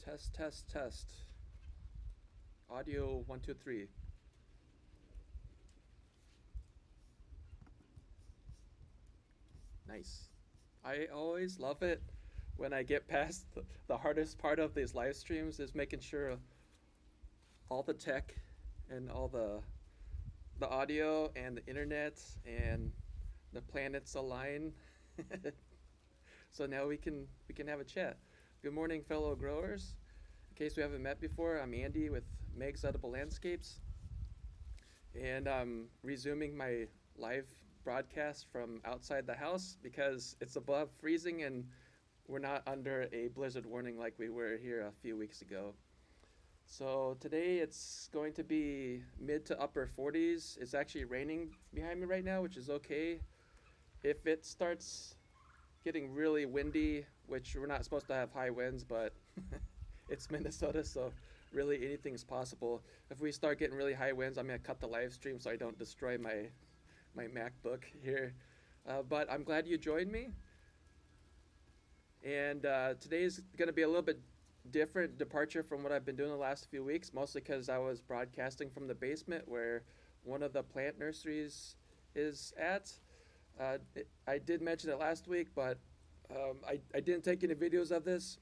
Test, test, test. Audio 1, 2, 3. Nice. I always love it when I get past the hardest part of these live streams is making sure all the tech and all the audio and the internet and the planets align. So now we can have a chat. Good morning, fellow growers. In case we haven't met before, I'm Andy with MEG's Edible Landscapes, and I'm resuming my live broadcast from outside the house because it's above freezing and we're not under a blizzard warning like we were here a few weeks ago. So today it's going to be mid to upper 40s. It's actually raining behind me right now, which is okay. If it starts getting really windy, which we're not supposed to have high winds, but it's Minnesota, so really anything's possible. If we start getting really high winds, I'm gonna cut the live stream so I don't destroy my MacBook here. But I'm glad you joined me. And today's gonna be a little bit different departure from what I've been doing the last few weeks, mostly because I was broadcasting from the basement where one of the plant nurseries is at. I did mention it last week, but I didn't take any videos of this.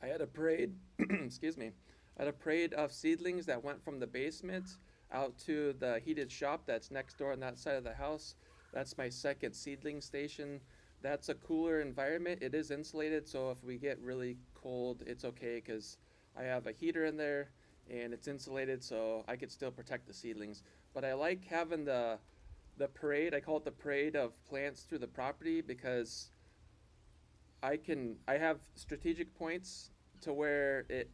I had a parade, excuse me, I had a parade of seedlings that went from the basement out to the heated shop that's next door on that side of the house. That's my second seedling station. That's a cooler environment. It is insulated, so if we get really cold, it's okay because I have a heater in there and it's insulated, so I could still protect the seedlings. But I like having the parade. I call it the parade of plants through the property because I have strategic points to where it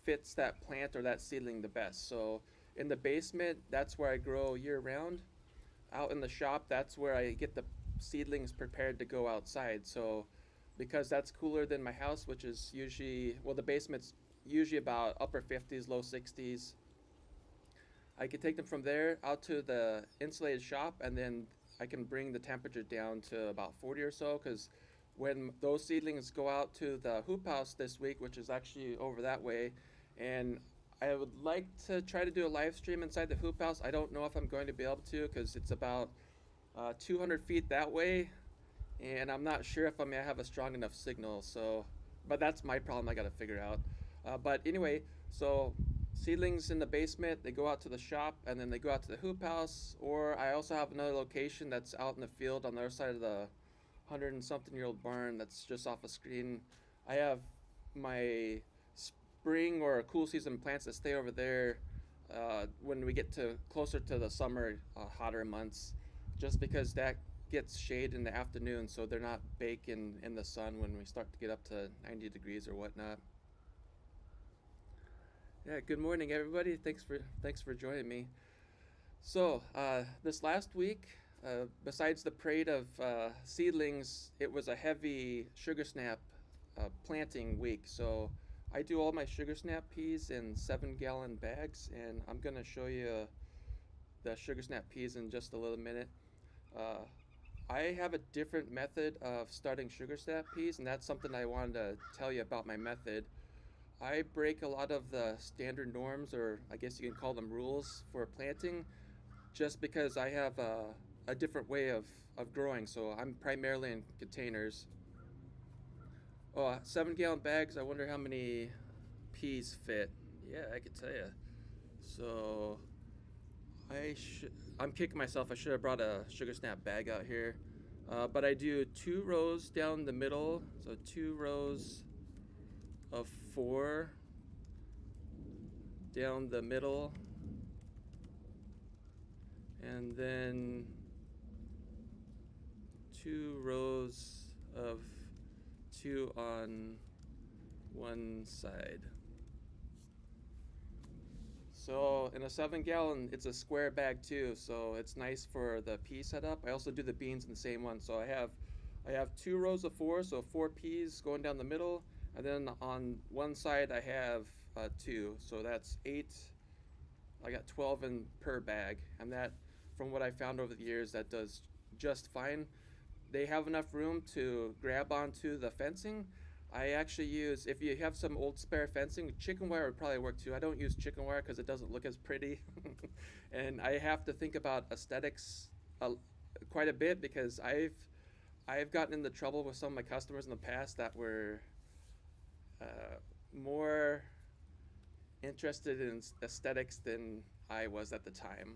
fits that plant or that seedling the best. So in the basement, that's where I grow year round. Out in the shop, that's where I get the seedlings prepared to go outside. So because that's cooler than my house, which is usually, well, the basement's usually about upper 50s, low 60s. I can take them from there out to the insulated shop, and then I can bring the temperature down to about 40 or so. Because when those seedlings go out to the hoop house this week, which is actually over that way, and I would like to try to do a live stream inside the hoop house. I don't know if I'm going to be able to because it's about 200 feet that way, and I'm not sure if I'm gonna have a strong enough signal. So, but that's my problem. I gotta figure out. But anyway, so seedlings in the basement, they go out to the shop, and then they go out to the hoop house. Or I also have another location that's out in the field on the other side of the 100-and-something-year-old barn that's just off a screen. I have my spring or cool season plants that stay over there when we get to closer to the summer, hotter months, just because that gets shade in the afternoon, so they're not baking in the sun when we start to get up to 90 degrees or whatnot. Yeah, good morning, everybody. Thanks for joining me. So this last week, besides the parade of seedlings, it was a heavy sugar snap planting week. So I do all my sugar snap peas in 7-gallon bags, and I'm gonna show you the sugar snap peas in just a little minute. Uh, I have a different method of starting sugar snap peas, and that's something I wanted to tell you about my method. I break a lot of the standard norms, or I guess you can call them rules, for planting just because I have a different way of growing. So I'm primarily in containers. Oh, 7-gallon bags, I wonder how many peas fit. Yeah, I could tell you. So I'm kicking myself. I should have brought a sugar snap bag out here. But I do 2 rows down the middle. So 2 rows of 4 down the middle, and then 2 rows of 2 on one side. So in a 7-gallon, it's a square bag too, so it's nice for the pea setup. I also do the beans in the same one. So I have 2 rows of 4, so 4 peas going down the middle, and then on one side I have 2, so that's 8. I got 12 in per bag, and that, from what I found over the years, that does just fine. They have enough room to grab onto the fencing, I actually use, if you have some old spare fencing, chicken wire would probably work too. I don't use chicken wire because it doesn't look as pretty. And I have to think about aesthetics uh, quite a bit because I've gotten into trouble with some of my customers in the past that were more interested in aesthetics than I was at the time.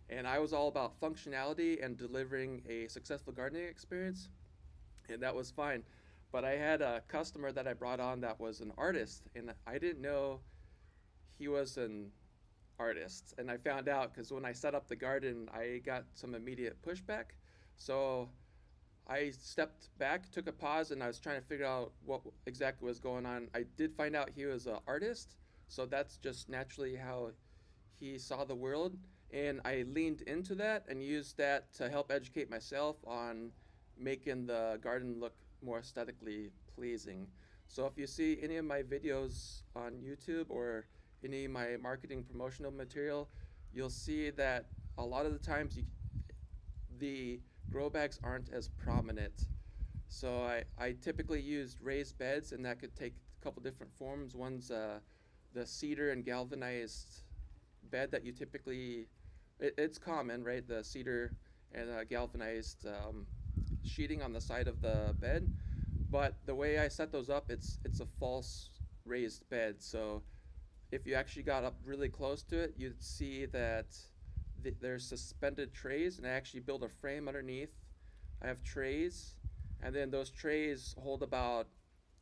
And I was all about functionality and delivering a successful gardening experience, and that was fine. But I had a customer that I brought on that was an artist, and I didn't know he was an artist. And I found out because when I set up the garden, I got some immediate pushback. So I stepped back, took a pause, and I was trying to figure out what exactly was going on. I did find out he was an artist, so that's just naturally how he saw the world. And I leaned into that and used that to help educate myself on making the garden look more aesthetically pleasing. So if you see any of my videos on YouTube or any of my marketing promotional material, you'll see that a lot of the times the grow bags aren't as prominent. So I typically used raised beds, and that could take a couple different forms. One's the cedar and galvanized bed that you typically, it's common, right? The cedar and galvanized sheeting on the side of the bed. But the way I set those up, it's a false raised bed. So if you actually got up really close to it, you'd see that there's suspended trays, and I actually build a frame underneath. I have trays, and then those trays hold about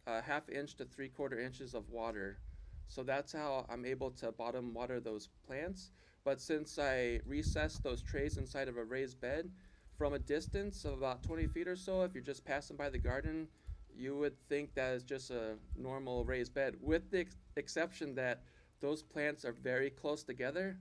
a half inch to 3/4 inches of water. So that's how I'm able to bottom water those plants. But since I recessed those trays inside of a raised bed, from a distance of about 20 feet or so, if you're just passing by the garden, you would think that is just a normal raised bed, with the exception that those plants are very close together,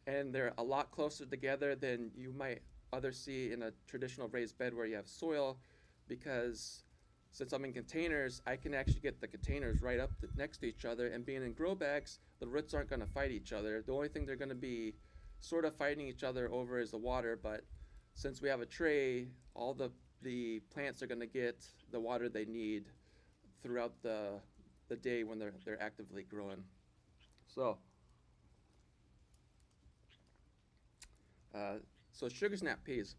and they're a lot closer together than you might other see in a traditional raised bed where you have soil, because since I'm in containers, I can actually get the containers right up next to each other, and being in grow bags, the roots aren't going to fight each other. The only thing they're going to be sort of fighting each other over is the water, but since we have a tray, all the plants are going to get the water they need throughout the day when they're actively growing. So uh, so sugar snap peas.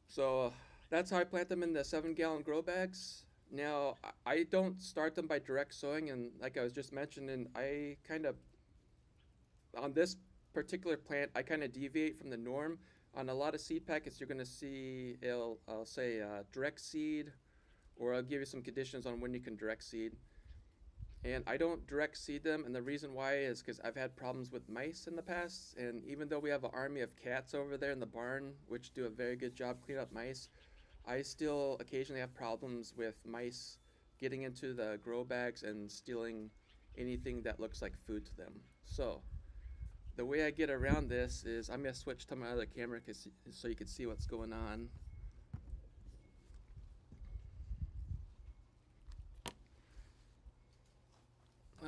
So that's how I plant them in the 7-gallon grow bags. Now I don't start them by direct sowing, and like I was just mentioning, I kind of on this particular plant I kind of deviate from the norm. On a lot of seed packets, you're going to see I'll say direct seed, or I'll give you some conditions on when you can direct seed. And I don't direct seed them, and the reason why is because I've had problems with mice in the past, and even though we have an army of cats over there in the barn, which do a very good job cleaning up mice, I still occasionally have problems with mice getting into the grow bags and stealing anything that looks like food to them. So the way I get around this is I'm going to switch to my other camera so you can see what's going on.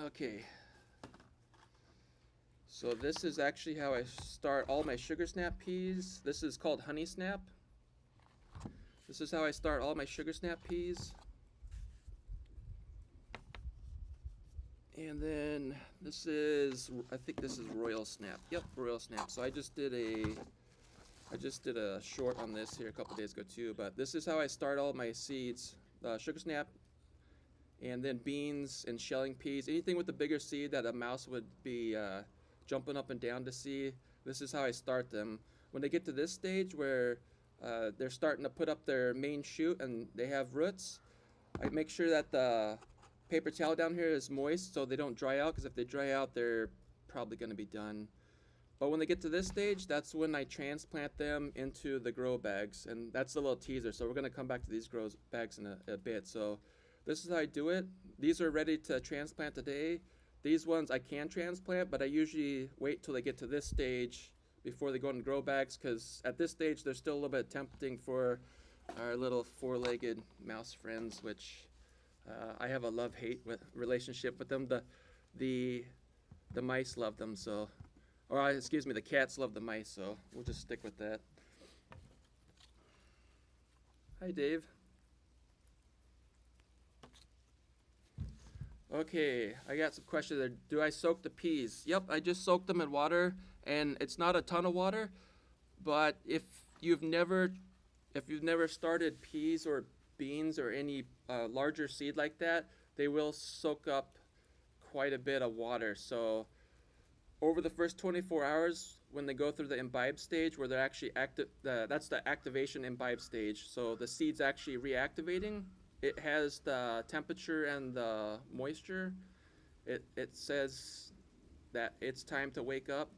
Okay, so this is actually how I start all my sugar snap peas. This is called honey snap. This is how I start all my sugar snap peas. And then this is, I think this is royal snap. Yep, royal snap. So I just did a short on this here a couple days ago too, but this is how I start all my seeds. Sugar snap, and then beans and shelling peas. Anything with a bigger seed that a mouse would be jumping up and down to see. This is how I start them. When they get to this stage where they're starting to put up their main shoot and they have roots, I make sure that the paper towel down here is moist so they don't dry out, because if they dry out, they're probably going to be done. But when they get to this stage, that's when I transplant them into the grow bags, and that's a little teaser. So we're going to come back to these grow bags in a bit. So this is how I do it. These are ready to transplant today. These ones I can transplant, but I usually wait till they get to this stage before they go into grow bags, because at this stage they're still a little bit tempting for our little four-legged mouse friends, which I have a love-hate relationship with them. The mice love them, so, or excuse me, the cats love the mice, so we'll just stick with that. Hi, Dave. Okay, I got some questions there. Do I soak the peas? Yep, I just soak them in water, and it's not a ton of water. But you've never if you've never started peas or beans or any larger seed like that, they will soak up quite a bit of water. So over the first 24 hours, when they go through the imbibe stage, where they're actually active, that's the activation imbibe stage. So the seed's actually reactivating. It has the temperature and the moisture. It says that it's time to wake up.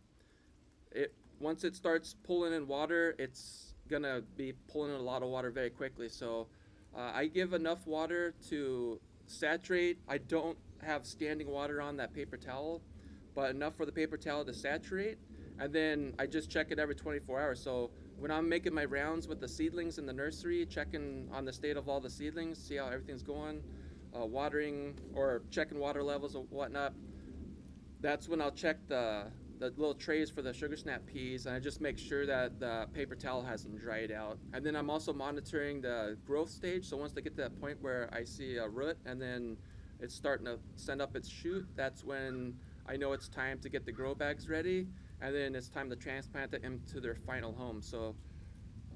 It Once it starts pulling in water, it's gonna be pulling in a lot of water very quickly. So I give enough water to saturate. I don't have standing water on that paper towel, but enough for the paper towel to saturate. And then I just check it every 24 hours. So when I'm making my rounds with the seedlings in the nursery, checking on the state of all the seedlings, see how everything's going, watering or checking water levels or whatnot, that's when I'll check the little trays for the sugar snap peas, and I just make sure that the paper towel hasn't dried out. And then I'm also monitoring the growth stage. So once they get to that point where I see a root and then it's starting to send up its shoot, that's when I know it's time to get the grow bags ready, and then it's time to transplant it into their final home. So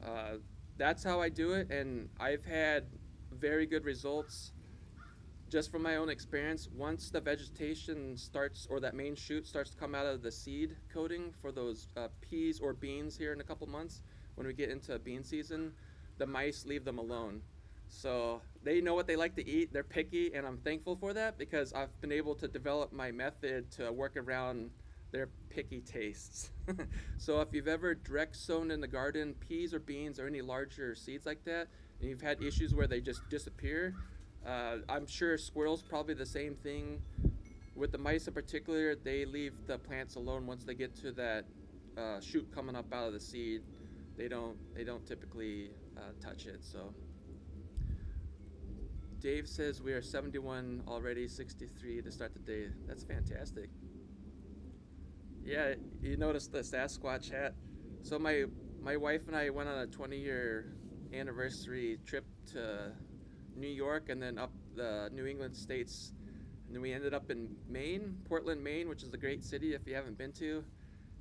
uh, that's how I do it, and I've had very good results just from my own experience. Once the vegetation starts, or that main shoot starts to come out of the seed coating for those peas or beans here in a couple months, when we get into bean season, the mice leave them alone. So they know what they like to eat. They're picky, and I'm thankful for that because I've been able to develop my method to work around their picky tastes. So if you've ever direct sown in the garden peas or beans or any larger seeds like that, and you've had issues where they just disappear, I'm sure squirrels probably the same thing. With the mice in particular, they leave the plants alone once they get to that shoot coming up out of the seed. They don't typically touch it. So Dave says we are 71 already, 63 to start the day. That's fantastic. Yeah, you noticed the Sasquatch hat. So my wife and I went on a 20-year anniversary trip to New York and then up the New England states. And then we ended up in Maine, Portland, Maine, which is a great city if you haven't been to.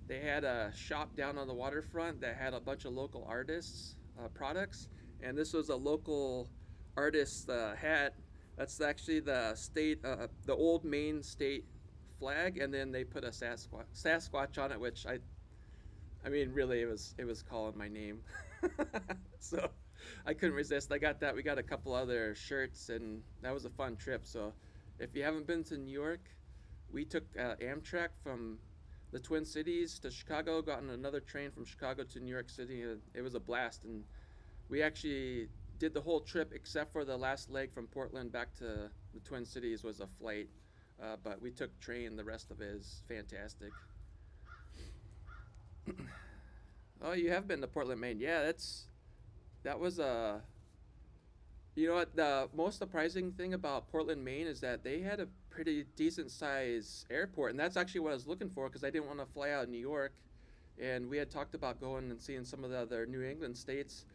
They had a shop down on the waterfront that had a bunch of local artists' products. And this was a local artist hat. That's actually the old Maine state flag, and then they put a Sasquatch on it, which I mean, really, it was calling my name. So I couldn't resist. I got that. We got a couple other shirts, and that was a fun trip. So if you haven't been to New York, we took Amtrak from the Twin Cities to Chicago, got on another train from Chicago to New York City. It was a blast, and we actually did the whole trip except for the last leg from Portland back to the Twin Cities was a flight. But we took train. The rest of it is fantastic. Oh, you have been to Portland, Maine. Yeah, that was a. You know what? The most surprising thing about Portland, Maine, is that they had a pretty decent size airport, and that's actually what I was looking for because I didn't want to fly out of New York, and we had talked about going and seeing some of the other New England states.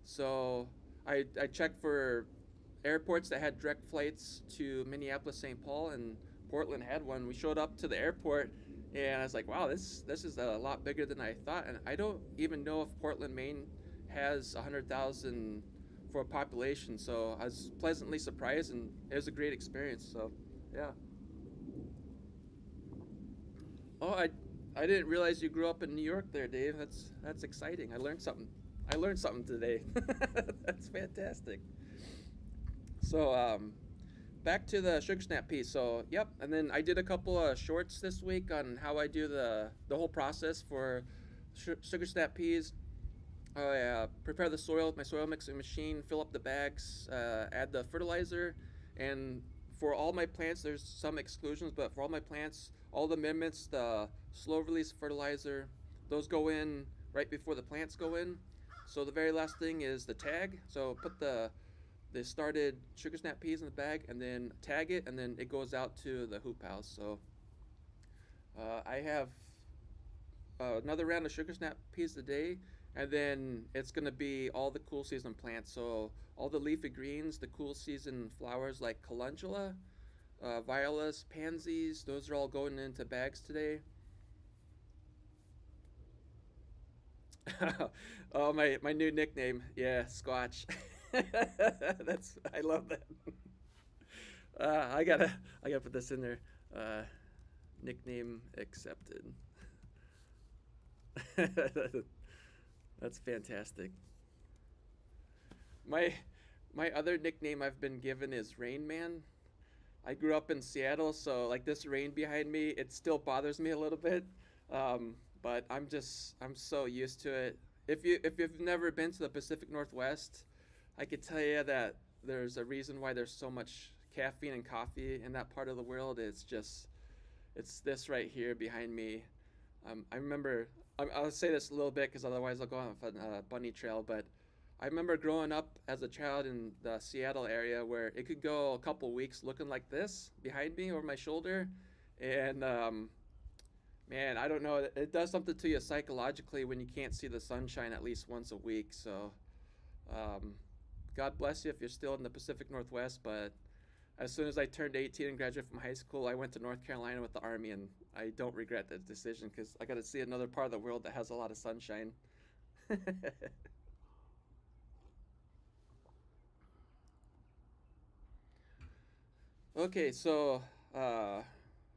So I checked for airports that had direct flights to Minneapolis, St. Paul, and Portland had one. We showed up to the airport, and I was like, "Wow, this is a lot bigger than I thought." And I don't even know if Portland, Maine, has 100,000 for a population. So I was pleasantly surprised, and it was a great experience. So, yeah. Oh, I didn't realize you grew up in New York, there, Dave. That's exciting. I learned something. I learned something today. That's fantastic. So, back to the sugar snap piece. So, yep. And then I did a couple of shorts this week on how I do the whole process for sugar snap peas. I prepare the soil with my soil mixing machine, fill up the bags, add the fertilizer, and for all my plants, there's some exclusions, but for all my plants, all the amendments, the slow release fertilizer, those go in right before the plants go in. So the very last thing is the tag. So put the started sugar snap peas in the bag, and then tag it, and then it goes out to the hoop house. So I have another round of sugar snap peas today, and then it's going to be all the cool season plants. So all the leafy greens, the cool season flowers like calendula, violas, pansies. Those are all going into bags today. Oh, my new nickname. Yeah, Squatch. I love that. I gotta put this in there. Uh, Nickname accepted. That's fantastic. My my other nickname I've been given is Rain Man. I grew up in Seattle, so like this rain behind me, it still bothers me a little bit. But I'm so used to it. If you've never been to the Pacific Northwest, I could tell you that there's a reason why there's so much caffeine and coffee in that part of the world. It's this right here behind me. I remember, I'll say this a little bit because otherwise I'll go on a bunny trail. But I remember growing up as a child in the Seattle area where it could go a couple weeks looking like this behind me over my shoulder. And man, I don't know, it does something to you psychologically when you can't see the sunshine at least once a week. So um, God bless you if you're still in the Pacific Northwest. But as soon as I turned 18 and graduated from high school, I went to North Carolina with the Army, and I don't regret that decision because I got to see another part of the world that has a lot of sunshine. Okay, so uh,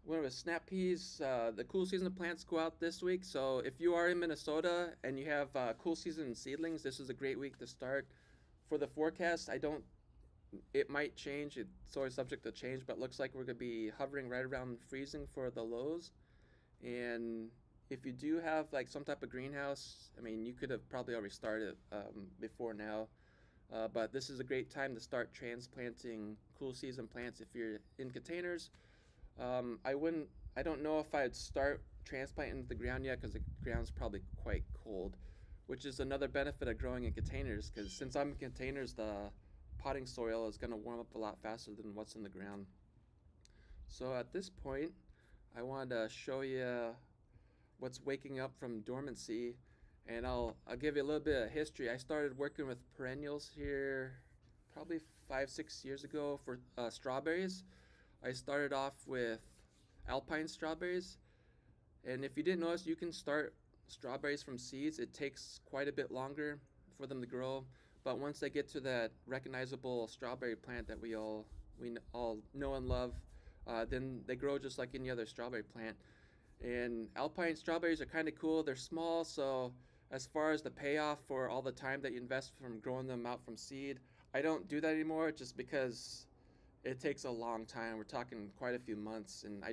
what was snap peas? The cool season plants go out this week. So if you are in Minnesota and you have cool season seedlings, this is a great week to start. For the forecast, I don't. It might change. It's always subject to change, but it looks like we're gonna be hovering right around freezing for the lows. And if you do have like some type of greenhouse, I mean, you could have probably already started before now. But this is a great time to start transplanting cool season plants if you're in containers. I wouldn't. I don't know if I'd start transplanting into the ground yet because the ground's probably quite cold, which is another benefit of growing in containers. Because since I'm in containers, the potting soil is going to warm up a lot faster than what's in the ground. So at this point, I wanted to show you what's waking up from dormancy, and I'll give you a little bit of history. I started working with perennials here probably 5 6 years ago for strawberries. I started off with alpine strawberries, and if you didn't notice, you can start strawberries from seeds. It takes quite a bit longer for them to grow, but once they get to that recognizable strawberry plant that we all know and love, then they grow just like any other strawberry plant. And alpine strawberries are kind of cool. They're small, so as far as the payoff for all the time that you invest from growing them out from seed, I don't do that anymore just because it takes a long time. We're talking quite a few months, and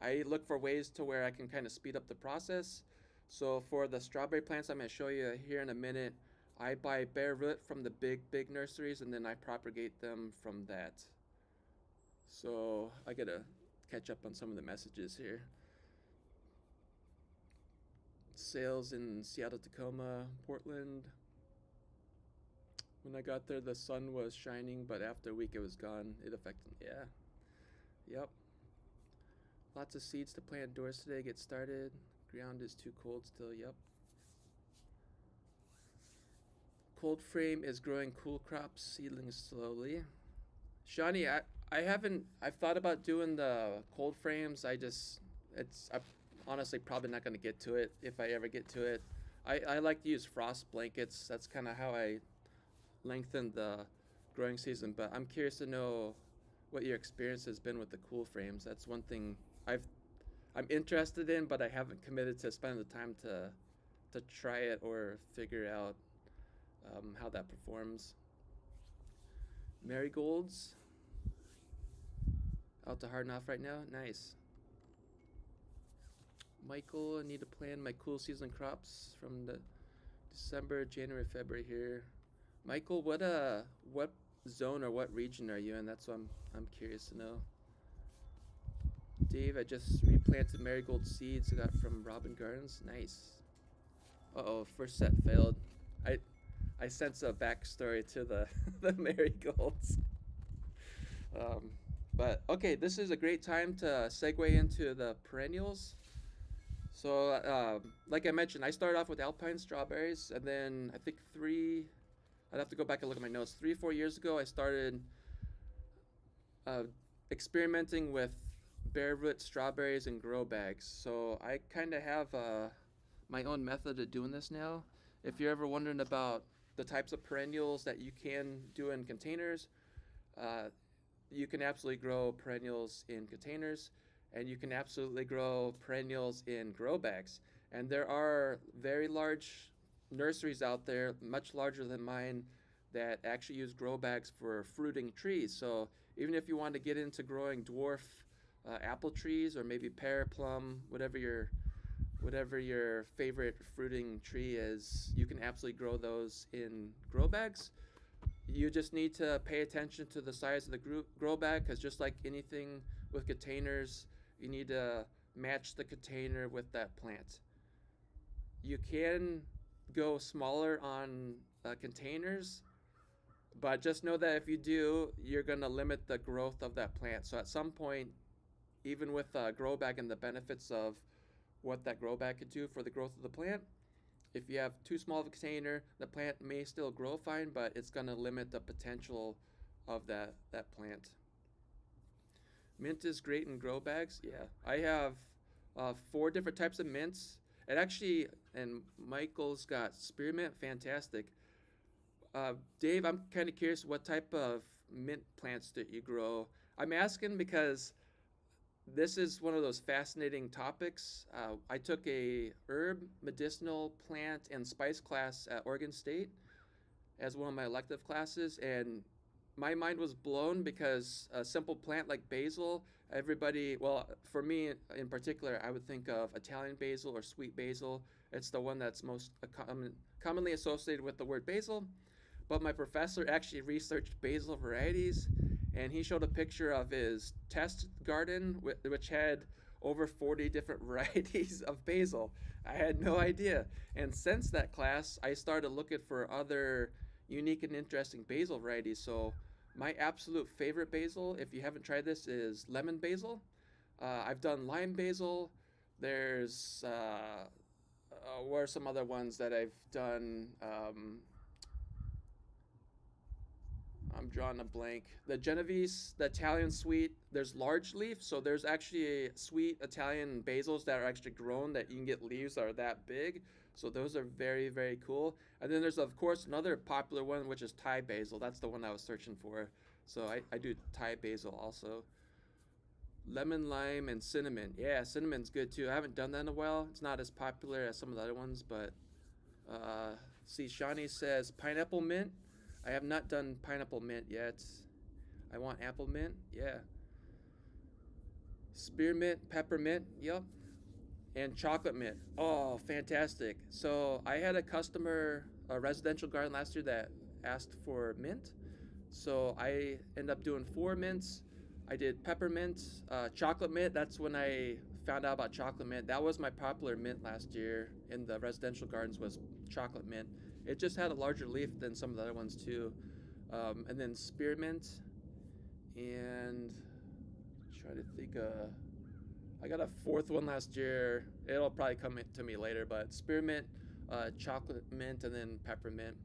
I look for ways to where I can kind of speed up the process. So for the strawberry plants I'm going to show you here in a minute, I buy bare root from the big nurseries, and then I propagate them from that. So I gotta catch up on some of the messages here. Sales in Seattle, Tacoma, Portland. When I got there, the sun was shining, but after a week, it was gone. It affected. Yeah. Yep. Lots of seeds to plant doors today. Get started. Ground is too cold still. Yep. Cold frame is growing cool crops seedlings slowly. Shawnee, I haven't. I've thought about doing the cold frames. I'm honestly probably not going to get to it if I ever get to it. I like to use frost blankets. That's kind of how I lengthen the growing season. But I'm curious to know what your experience has been with the cool frames. That's one thing I'm interested in, but I haven't committed to spend the time to try it or figure out how that performs. Marigolds out to harden off right now. Nice. Michael, I need to plan my cool season crops from the December, January, February here. Michael, what zone or what region are you in? That's what I'm curious to know. Dave, I just replanted marigold seeds I got from Robin Gardens. Nice. Uh-oh, first set failed. I I sense a backstory to the the marigolds. Um, but okay, this is a great time to segue into the perennials. So, like I mentioned, I started off with alpine strawberries, and then I think I'd have to go back and look at my notes. 3, 4 years ago, I started uh, experimenting with bare root strawberries in grow bags. So I kind of have my own method of doing this now. If you're ever wondering about the types of perennials that you can do in containers, uh, you can absolutely grow perennials in containers, and you can absolutely grow perennials in grow bags. And there are very large nurseries out there, much larger than mine, that actually use grow bags for fruiting trees. So even if you want to get into growing dwarf apple trees, or maybe pear, plum, whatever your favorite fruiting tree is, you can absolutely grow those in grow bags. You just need to pay attention to the size of the grow bag, because just like anything with containers, you need to match the container with that plant. You can go smaller on containers, but just know that if you do, you're going to limit the growth of that plant. So at some point, even with a grow bag and the benefits of what that grow bag could do for the growth of the plant, if you have too small of a container, the plant may still grow fine, but it's going to limit the potential of that plant. Mint is great in grow bags. Yeah, I have 4 different types of mints. And Michael's got spearmint, fantastic. Dave, I'm kind of curious what type of mint plants that you grow. I'm asking because this is one of those fascinating topics. I took a herb, medicinal plant, and spice class at Oregon State as one of my elective classes, and my mind was blown because a simple plant like basil, well, for me in particular, I would think of Italian basil or sweet basil. It's the one that's most commonly associated with the word basil. But my professor actually researched basil varieties, and he showed a picture of his test garden, which had over 40 different varieties of basil. I had no idea. And since that class, I started looking for other unique and interesting basil varieties. So my absolute favorite basil, if you haven't tried this, is lemon basil. I've done lime basil. There's what are some other ones that I've done? I'm drawing a blank. The Genovese, the Italian sweet, there's large leaf. So there's actually sweet Italian basils that are actually grown that you can get leaves that are that big. So those are very, very cool. And then there's, of course, another popular one, which is Thai basil. That's the one I was searching for. So I do Thai basil also. Lemon, lime, and cinnamon. Yeah, cinnamon's good too. I haven't done that in a while. It's not as popular as some of the other ones, but see, Shawnee says pineapple mint. I have not done pineapple mint yet. I want apple mint. Yeah. Spearmint, peppermint. Yep. And chocolate mint. Oh, fantastic. So I had a customer, a residential garden last year that asked for mint. So I ended up doing 4 mints. I did peppermint, chocolate mint. That's when I found out about chocolate mint. That was my popular mint last year in the residential gardens, was chocolate mint. It just had a larger leaf than some of the other ones too. And then spearmint, and try to think. I got a 4th one last year. It'll probably come to me later, but spearmint, chocolate mint, and then peppermint.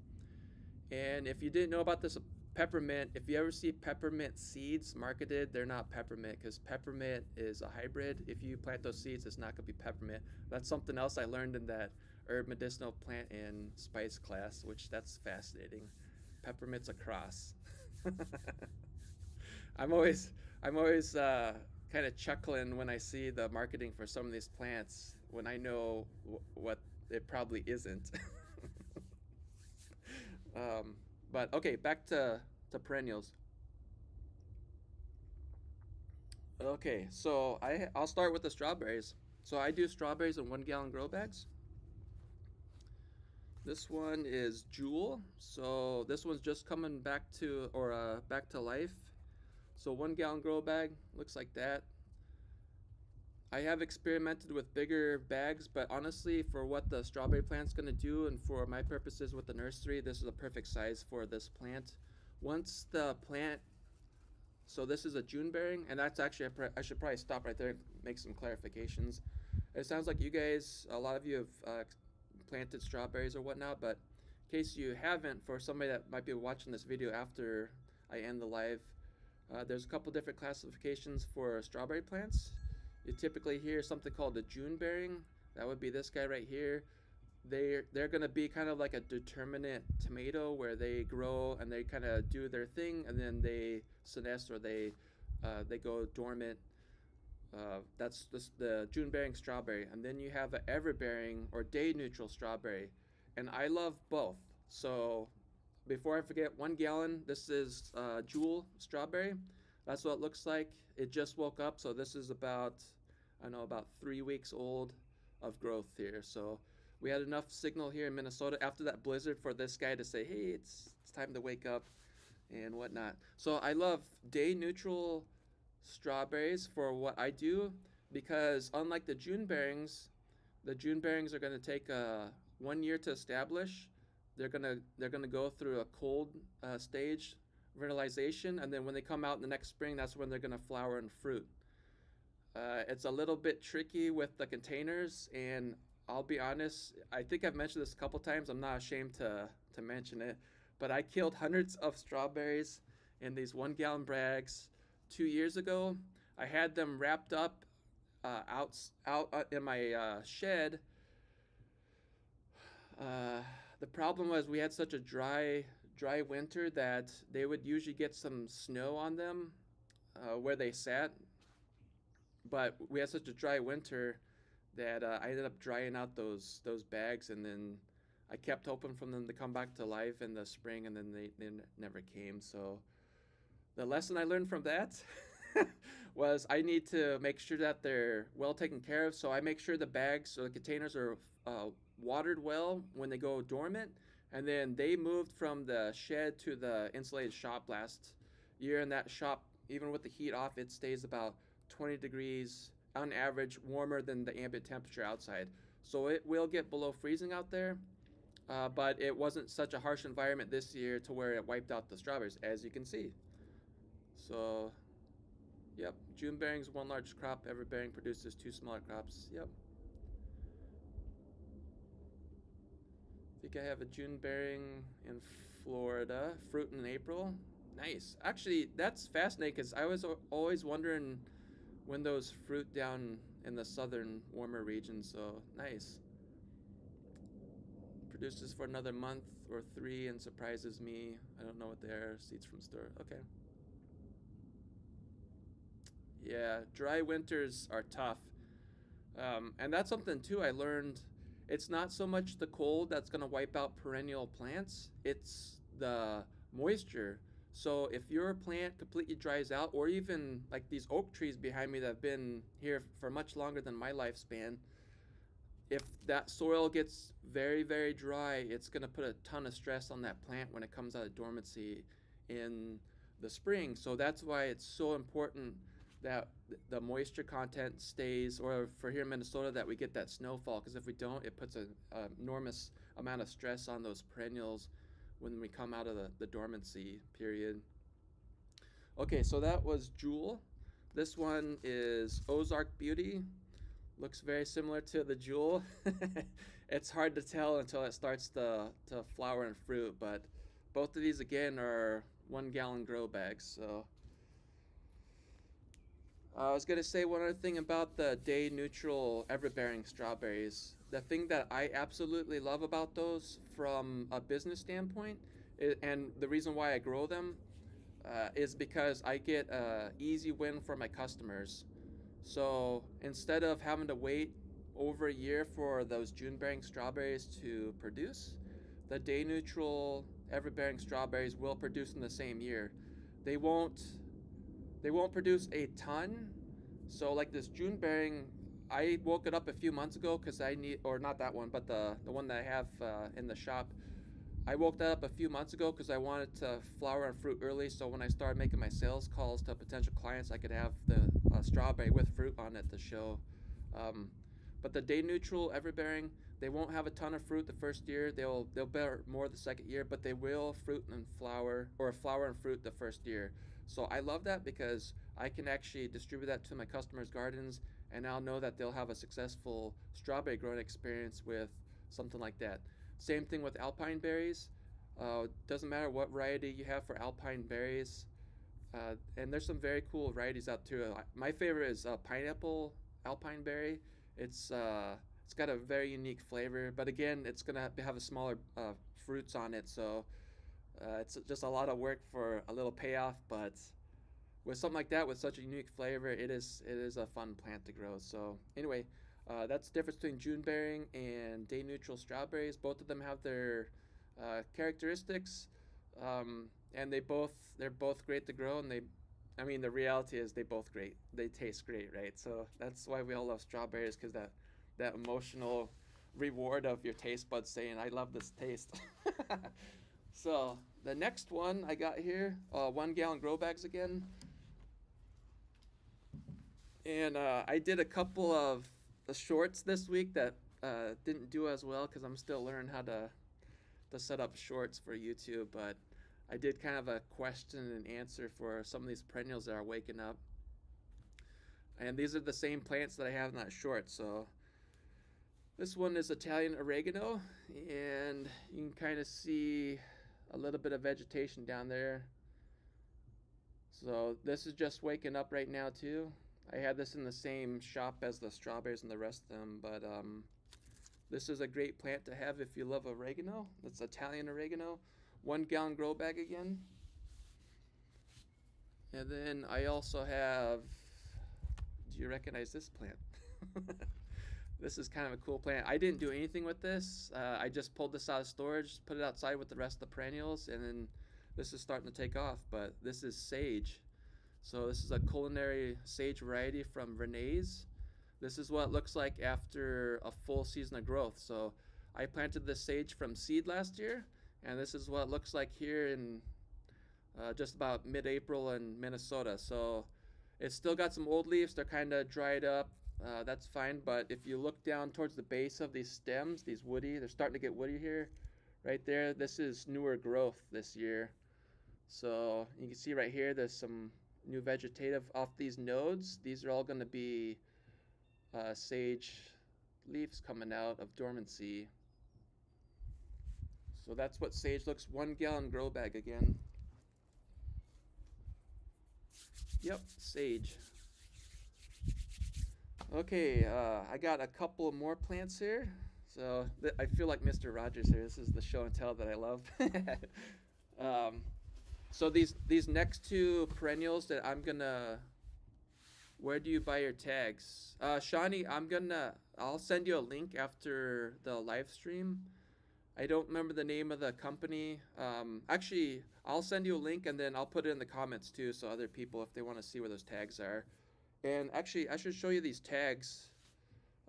And if you didn't know about this peppermint, if you ever see peppermint seeds marketed, they're not peppermint, because peppermint is a hybrid. If you plant those seeds, it's not going to be peppermint. That's something else I learned in that herb, medicinal plant, and spice class, which that's fascinating. Peppermint's a cross. I'm always kind of chuckling when I see the marketing for some of these plants, when I know what it probably isn't. But okay, back to perennials. Okay, so I'll start with the strawberries. So I do strawberries in 1-gallon grow bags. This one is Jewel. So this one's just coming back to life. So 1-gallon grow bag looks like that. I have experimented with bigger bags, but honestly, for what the strawberry plant's going to do and for my purposes with the nursery, this is a perfect size for this plant. Once the plant, so this is a June bearing, and that's actually, I should probably stop right there and make some clarifications. It sounds like you guys, a lot of you have planted strawberries or whatnot, but in case you haven't, for somebody that might be watching this video after I end the live, There's a couple different classifications for strawberry plants. You typically hear something called a June bearing. That would be this guy right here. They're gonna be kind of like a determinate tomato where they grow and they kind of do their thing and then they senesce or they go dormant. That's the June bearing strawberry, and then you have an ever bearing or day neutral strawberry, and I love both. So before I forget, 1 gallon. This is Jewel strawberry. That's what it looks like. It just woke up, so this is about, I know, about 3 weeks old of growth here. So we had enough signal here in Minnesota after that blizzard for this guy to say, hey, it's time to wake up and whatnot. So I love day neutral strawberries for what I do because unlike the June bearings are going to take 1 year to establish. They're gonna go through a cold stage fertilization, and then when they come out in the next spring, that's when they're gonna flower and fruit. It's a little bit tricky with the containers, and I'll be honest, I think I've mentioned this a couple times. I'm not ashamed to mention it, but I killed hundreds of strawberries in these 1 gallon bags 2 years ago. I had them wrapped up out in my shed. Uh, the problem was we had such a dry winter that they would usually get some snow on them where they sat, but we had such a dry winter that I ended up drying out those bags, and then I kept hoping for them to come back to life in the spring, and then they never came. So the lesson I learned from that was I need to make sure that they're well taken care of. So I make sure the bags or the containers are watered well when they go dormant. And then they moved from the shed to the insulated shop last year. And that shop, even with the heat off, it stays about 20 degrees on average warmer than the ambient temperature outside. So it will get below freezing out there. But it wasn't such a harsh environment this year to where it wiped out the strawberries, as you can see. So, yep, June bearings, one large crop. Every bearing produces two smaller crops. Yep. I think I have a June bearing in Florida. Fruit in April. Nice. Actually, that's fascinating because I was always wondering when those fruit down in the southern warmer regions. So nice. Produces for another month or 3 and surprises me. I don't know what they are. Seeds from store. Okay. Yeah, dry winters are tough. And that's something too I learned. It's not so much the cold that's going to wipe out perennial plants, it's the moisture. So if your plant completely dries out, or even like these oak trees behind me that have been here for much longer than my lifespan, if that soil gets very, very dry, it's going to put a ton of stress on that plant when it comes out of dormancy in the spring. So that's why it's so important that the moisture content stays, or for here in Minnesota, that we get that snowfall, because if we don't, it puts an enormous amount of stress on those perennials when we come out of the dormancy period. Okay, so that was Jewel. This one is Ozark Beauty. Looks very similar to the Jewel. It's hard to tell until it starts to flower and fruit, but both of these again are 1 gallon grow bags. So I was gonna say one other thing about the day neutral everbearing strawberries. The thing that I absolutely love about those from a business standpoint, and the reason why I grow them, is because I get a easy win for my customers. So instead of having to wait over a year for those June bearing strawberries to produce, the day neutral everbearing strawberries will produce in the same year. They won't they won't produce a ton. So like this June bearing, I woke it up a few months ago because I need, or not that one, but the one that I have in the shop. I woke that up a few months ago because I wanted to flower and fruit early, so when I started making my sales calls to potential clients, I could have the strawberry with fruit on it to show. Um, but the day neutral everbearing, they won't have a ton of fruit the first year. They'll bear more the second year, but they will fruit and flower, or flower and fruit the first year. So I love that because I can actually distribute that to my customers' gardens, and I'll know that they'll have a successful strawberry growing experience with something like that. Same thing with alpine berries. Doesn't matter what variety you have for alpine berries. And there's some very cool varieties out too. My favorite is pineapple alpine berry. It's got a very unique flavor, but again, it's gonna have a smaller fruits on it, so it's just a lot of work for a little payoff. But with something like that, with such a unique flavor, it is a fun plant to grow. So anyway, that's the difference between June bearing and day neutral strawberries. Both of them have their characteristics, and they're both great to grow. And I mean, the reality is they both great. They taste great, right? So that's why we all love strawberries, because that emotional reward of your taste buds saying, "I love this taste." So the next one I got here, 1 gallon grow bags again. And I did a couple of the shorts this week that didn't do as well because I'm still learning how to set up shorts for YouTube. But I did kind of a question and answer for some of these perennials that are waking up. And these are the same plants that I have in that short. So this one is Italian oregano, and you can kind of see a little bit of vegetation down there. So this is just waking up right now too. I had this in the same shop as the strawberries and the rest of them, but this is a great plant to have if you love oregano. It's Italian oregano. 1 gallon grow bag again. And then I also have, do you recognize this plant? This is kind of a cool plant. I didn't do anything with this. I just pulled this out of storage, put it outside with the rest of the perennials, and then this is starting to take off. But this is sage. So this is a culinary sage variety from Renee's. This is what it looks like after a full season of growth. So I planted this sage from seed last year, and this is what it looks like here in just about mid-April in Minnesota. So it's still got some old leaves. They're kind of dried up. That's fine, but if you look down towards the base of these stems, these woody, they're starting to get woody here. Right there, this is newer growth this year. So you can see right here, there's some new vegetative off these nodes. These are all going to be sage leaves coming out of dormancy. So that's what sage looks. 1 gallon grow bag again. Yep, sage. Okay, I got a couple more plants here. So I feel like Mr. Rogers here. This is the show and tell that I love. So these next two perennials that I'm gonna, where do you buy your tags? Shawnee, I'll send you a link after the live stream. I don't remember the name of the company. Actually, I'll send you a link and then I'll put it in the comments too, so other people, if they want to see where those tags are. And actually, I should show you these tags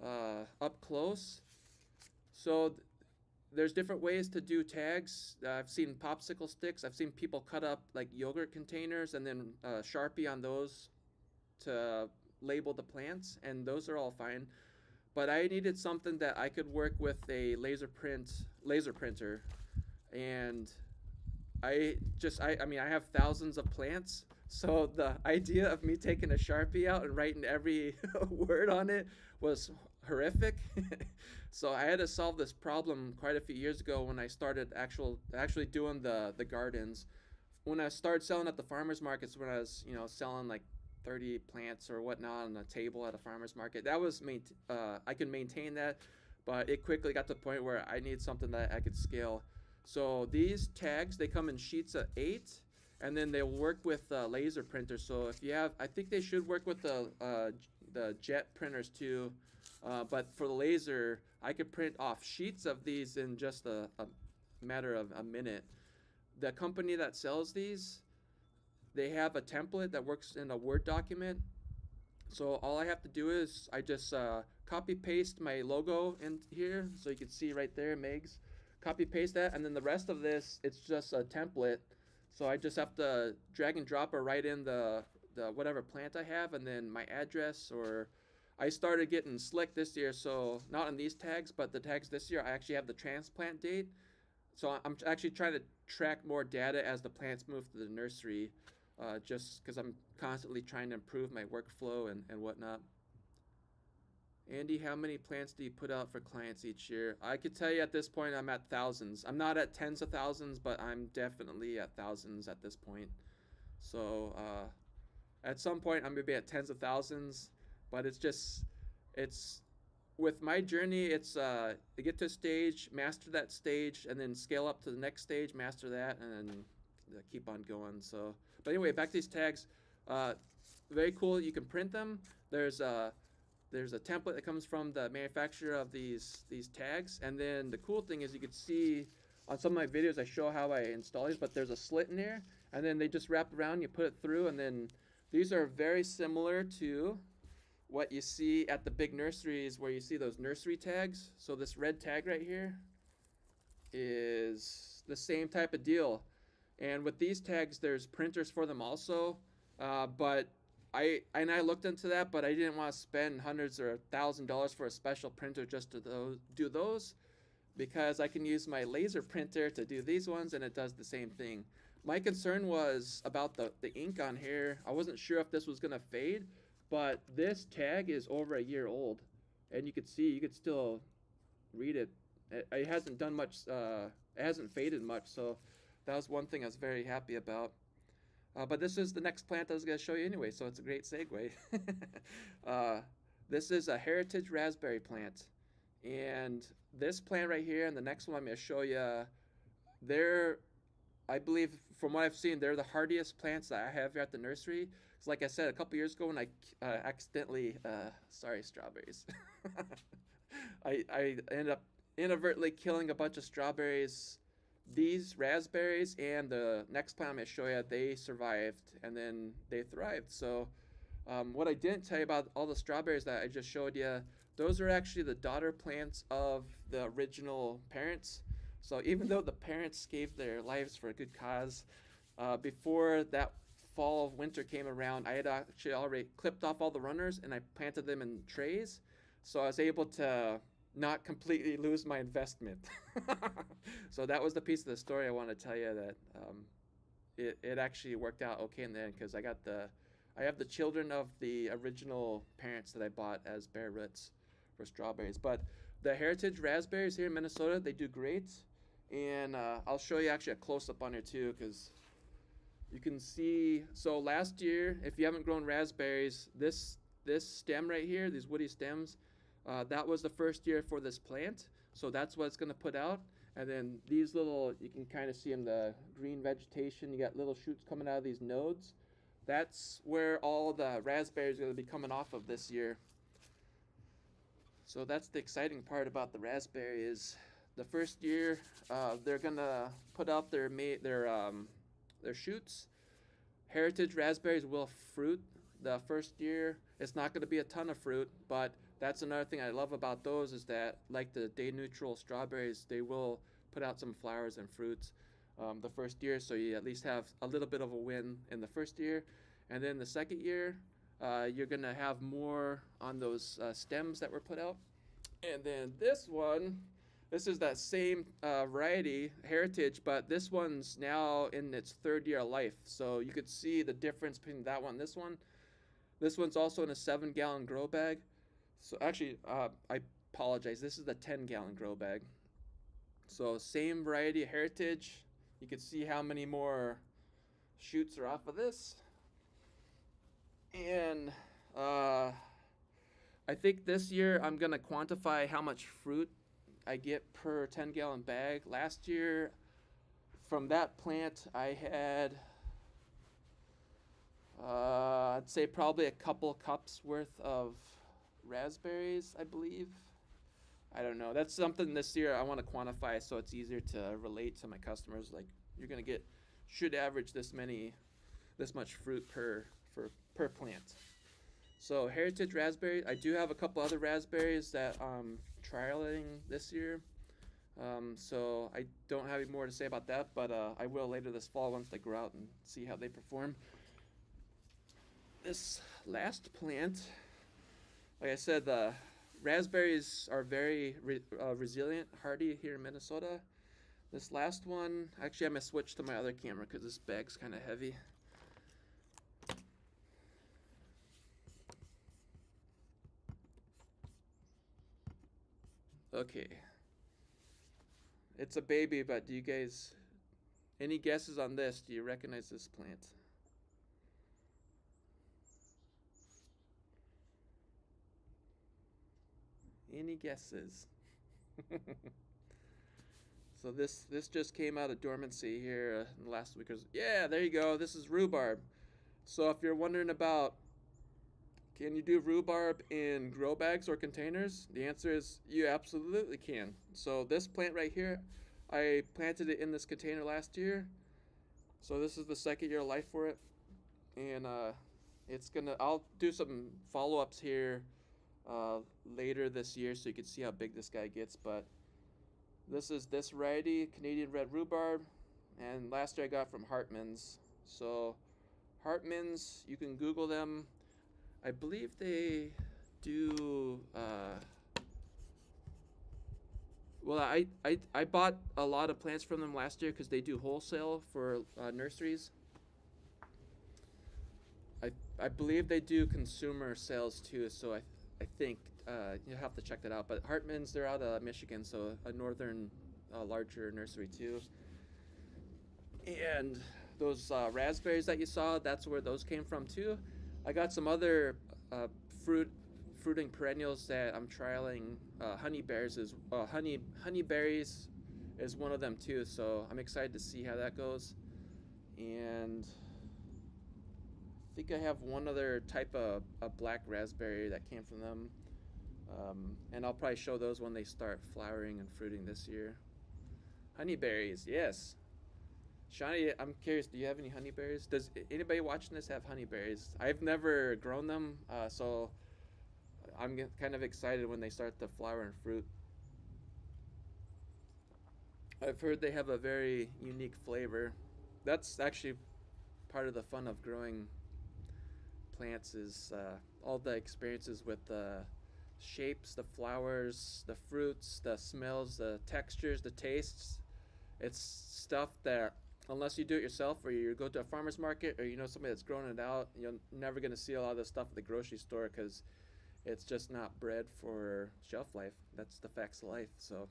up close. So there's different ways to do tags. I've seen popsicle sticks. I've seen people cut up like yogurt containers and then Sharpie on those to label the plants, and those are all fine. But I needed something that I could work with a laser printer, and I mean, I have thousands of plants, so the idea of me taking a Sharpie out and writing every word on it was horrific. So I had to solve this problem quite a few years ago when I started actually doing the gardens. When I started selling at the farmers markets, when I was selling like 30 plants or whatnot on a table at a farmer's market, that was I could maintain that, but it quickly got to the point where I need something that I could scale. So these tags, they come in sheets of 8, and then they work with laser printers. So if you have, I think they should work with the jet printers too, but for the laser, I could print off sheets of these in just a matter of a minute. The company that sells these, they have a template that works in a Word document. So all I have to do is I just copy paste my logo in here, so you can see right there, MEGs. Copy paste that, and then the rest of this, it's just a template. So I just have to drag and drop or write in the whatever plant I have, and then my address. Or I started getting slick this year, so not on these tags, but the tags this year, I actually have the transplant date. So I'm actually trying to track more data as the plants move to the nursery, just because I'm constantly trying to improve my workflow and whatnot. Andy, how many plants do you put out for clients each year? I could tell you at this point I'm at thousands. I'm not at tens of thousands, but I'm definitely at thousands at this point. So at some point I'm gonna be at tens of thousands, but it's with my journey. It's get to a stage, master that stage, and then scale up to the next stage, master that, and then keep on going. So, but anyway, back to these tags. Uh, Very cool. You can print them. There's a there's a template that comes from the manufacturer of these tags, and then the cool thing is you could see on some of my videos I show how I install these, but there's a slit in there, and then they just wrap around, you put it through, and then these are very similar to what you see at the big nurseries where you see those nursery tags. So this red tag right here is the same type of deal. And with these tags, there's printers for them also. But I looked into that, but I didn't want to spend hundreds or $1,000 for a special printer just to do those, because I can use my laser printer to do these ones and it does the same thing. My concern was about the ink on here. I wasn't sure if this was gonna fade, but this tag is over a year old, and you could see, you could still read it. It hasn't done much. It hasn't faded much, so that was one thing I was very happy about. But this is the next plant I was going to show you anyway, so it's a great segue. This is a heritage raspberry plant. And this plant right here and the next one I'm going to show you, they're, I believe, from what I've seen, they're the hardiest plants that I have here at the nursery. Because like I said, a couple years ago when I accidentally, sorry, strawberries. I ended up inadvertently killing a bunch of strawberries. These raspberries and the next plant I'm going to show you, they survived and then they thrived. So what I didn't tell you about all the strawberries that I just showed you, those are actually the daughter plants of the original parents. So even though the parents gave their lives for a good cause, before that fall winter came around, I had actually already clipped off all the runners and I planted them in trays. So I was able to not completely lose my investment. So that was the piece of the story I want to tell you, that it actually worked out okay in the end, because I have the children of the original parents that I bought as bare roots for strawberries. But the heritage raspberries here in Minnesota, they do great, and I'll show you actually a close-up on here too, because you can see. So last year, if you haven't grown raspberries, this stem right here, these woody stems, that was the first year for this plant, so that's what it's going to put out. And then these little, you can kind of see in the green vegetation, you got little shoots coming out of these nodes. That's where all the raspberries are going to be coming off of this year. So that's the exciting part about the raspberry, is the first year they're going to put out their shoots. Heritage raspberries will fruit the first year. It's not going to be a ton of fruit, but that's another thing I love about those, is that, like the day neutral strawberries, they will put out some flowers and fruits the first year, so you at least have a little bit of a win in the first year. And then the second year, you're going to have more on those stems that were put out. And then this one, this is that same variety, heritage, but this one's now in its third year of life. So you could see the difference between that one and this one. This one's also in a 7-gallon grow bag. So actually, I apologize. This is the 10-gallon grow bag. So same variety, heritage. You can see how many more shoots are off of this. And I think this year I'm going to quantify how much fruit I get per 10-gallon bag. Last year, from that plant, I had, I'd say probably a couple cups worth of raspberries, I believe. I don't know. That's something this year I want to quantify so it's easier to relate to my customers. Like, you're going to should average this much fruit per plant. So heritage raspberry, I do have a couple other raspberries that I'm trialing this year. So I don't have any more to say about that, but I will later this fall once they grow out and see how they perform. This last plant, like I said, the raspberries are very resilient, hardy here in Minnesota. This last one, actually I'm going to switch to my other camera because this bag's kind of heavy. Okay. It's a baby, but do you guys, any guesses on this? Do you recognize this plant? Any guesses? So this just came out of dormancy here in the last week or so. Yeah, there you go. This is rhubarb. So if you're wondering about can you do rhubarb in grow bags or containers, the answer is you absolutely can. So this plant right here, I planted it in this container last year. So this is the second year of life for it, and it's gonna. I'll do some follow-ups here later this year so you can see how big this guy gets. But this is this variety, Canadian red rhubarb, and last year I got from Hartman's. So Hartman's, you can Google them. I believe they do. Well, I bought a lot of plants from them last year because they do wholesale for nurseries. I believe they do consumer sales too. So I think you'll have to check that out. But Hartman's, they're out of Michigan, so a northern larger nursery too. And those raspberries that you saw, that's where those came from too. I got some other uh, fruiting perennials that I'm trialing. Honeyberries is one of them too. So I'm excited to see how that goes. And I think I have one other type of a black raspberry that came from them. And I'll probably show those when they start flowering and fruiting this year. Honeyberries, yes. Shawnee, I'm curious, do you have any honeyberries? Does anybody watching this have honeyberries? I've never grown them, so I'm kind of excited when they start to flower and fruit. I've heard they have a very unique flavor. That's actually part of the fun of growing plants is all the experiences with the shapes, the flowers, the fruits, the smells, the textures, the tastes. It's stuff that unless you do it yourself or you go to a farmer's market or you know somebody that's growing it out, you're never going to see a lot of this stuff at the grocery store because it's just not bred for shelf life. That's the facts of life. So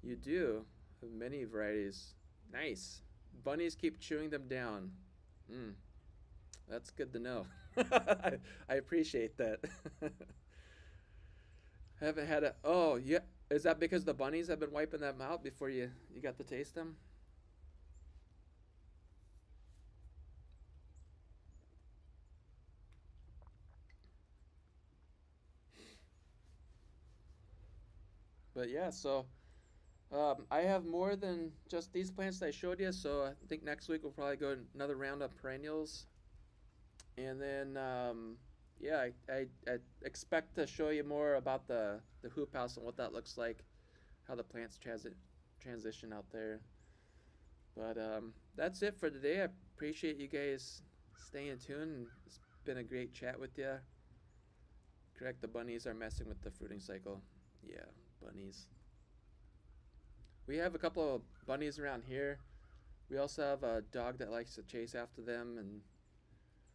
you do have many varieties. Nice. Bunnies keep chewing them down. Mm, that's good to know. I appreciate that. Haven't had a. Oh, yeah. Is that because the bunnies have been wiping them out before you got to taste them? But yeah, so I have more than just these plants that I showed you. So I think next week we'll probably go another round of perennials, and then yeah, I expect to show you more about the hoop house and what that looks like, how the plants transition out there. But that's it for today. I appreciate you guys staying tuned. It's been a great chat with you. Correct, the bunnies are messing with the fruiting cycle. Yeah, bunnies. We have a couple of bunnies around here. We also have a dog that likes to chase after them, and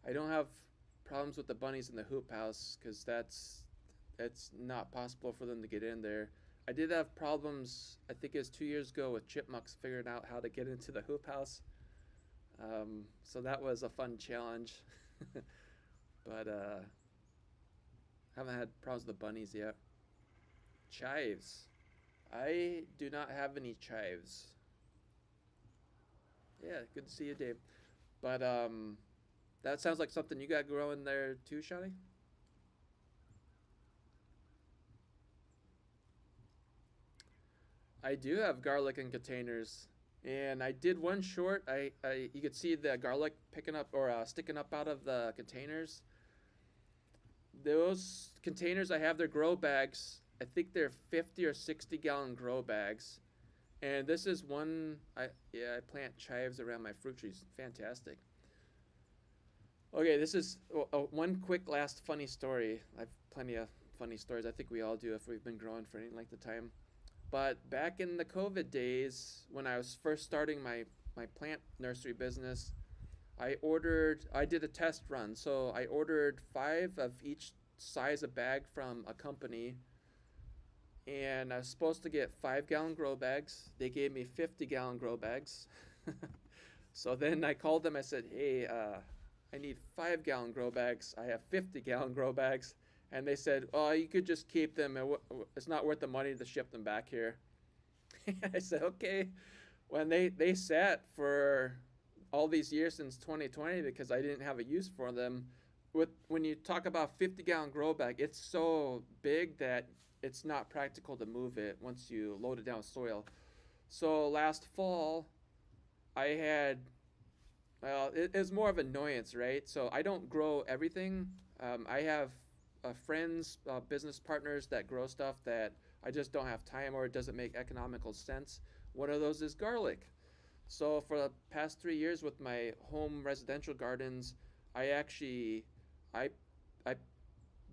I don't have problems with the bunnies in the hoop house because it's not possible for them to get in there. I did have problems. I think it was 2 years ago with chipmunks figuring out how to get into the hoop house. So that was a fun challenge, but haven't had problems with the bunnies yet. Chives. I do not have any chives. Yeah, good to see you, Dave. But that sounds like something you got growing there too, Shani. I do have garlic in containers, and I did one short. You could see the garlic picking up or sticking up out of the containers. Those containers I have, their grow bags. I think they're 50 or 60-gallon grow bags. And this is one. I plant chives around my fruit trees. Fantastic. Okay, this is one quick last funny story. I've plenty of funny stories. I think we all do if we've been growing for any length of time. But back in the COVID days, when I was first starting my plant nursery business, I did a test run. So I ordered 5 of each size of bag from a company, and I was supposed to get 5-gallon grow bags. They gave me 50-gallon grow bags. So then I called them. I said, "Hey, I need 5-gallon grow bags. I have 50-gallon grow bags." And they said, "Oh, you could just keep them. It's not worth the money to ship them back here." I said, "Okay." When they sat for all these years since 2020 because I didn't have a use for them. When you talk about 50-gallon grow bag, it's so big that it's not practical to move it once you load it down with soil. So last fall, I had, well, it was more of annoyance, right? So I don't grow everything. I have friends, business partners that grow stuff that I just don't have time or it doesn't make economical sense. One of those is garlic. So for the past 3 years with my home residential gardens, I actually I I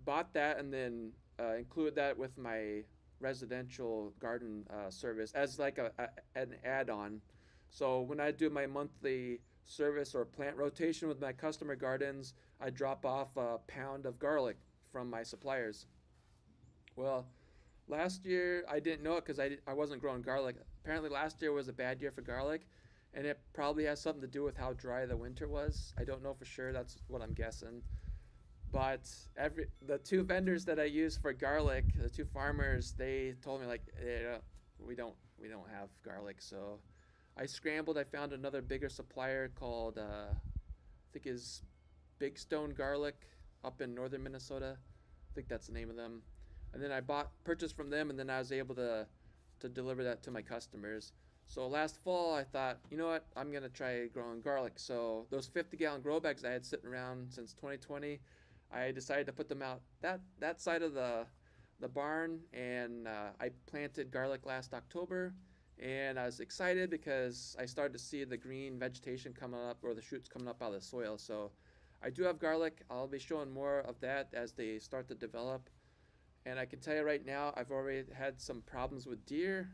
bought that and then included that with my residential garden service as like an add-on. So when I do my monthly service or plant rotation with my customer gardens, I drop off a pound of garlic from my suppliers. Well, last year I didn't know it because I wasn't growing garlic. Apparently last year was a bad year for garlic, and it probably has something to do with how dry the winter was. I don't know for sure. That's what I'm guessing. But the two vendors that I use for garlic, the two farmers, they told me like, we don't have garlic. So I scrambled. I found another bigger supplier called I think is Big Stone Garlic up in northern Minnesota. I think that's the name of them. And then I purchased from them, and then I was able to deliver that to my customers. So last fall, I thought, you know what, I'm gonna try growing garlic. So those 50-gallon grow bags I had sitting around since 2020, I decided to put them out that side of the barn, and I planted garlic last October, and I was excited because I started to see the green vegetation coming up or the shoots coming up out of the soil. So I do have garlic. I'll be showing more of that as they start to develop. And I can tell you right now, I've already had some problems with deer.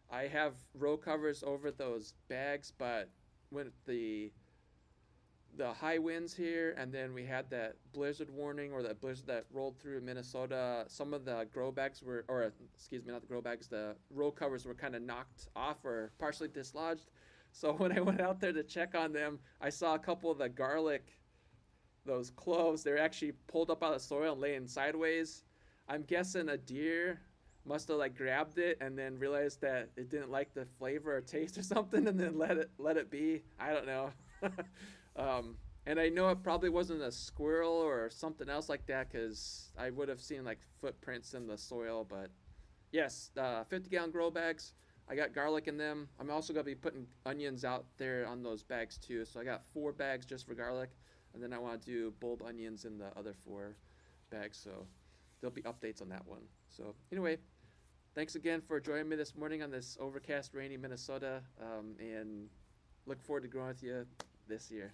I have row covers over those bags, but when the high winds here, and then we had that blizzard warning or that blizzard that rolled through Minnesota. Some of the grow bags were, or excuse me, not the grow bags, the row covers were kind of knocked off or partially dislodged. So when I went out there to check on them, I saw a couple of the garlic, those cloves, they're actually pulled up out of the soil and laying sideways. I'm guessing a deer must have like grabbed it and then realized that it didn't like the flavor or taste or something, and then let it be. I don't know. And I know it probably wasn't a squirrel or something else like that because I would have seen like footprints in the soil. But yes, 50-gallon grow bags. I got garlic in them. I'm also gonna be putting onions out there on those bags too. So I got 4 bags just for garlic, and then I want to do bulb onions in the other 4 bags. So there'll be updates on that one. So anyway, thanks again for joining me this morning on this overcast, rainy Minnesota, and look forward to growing with you this year.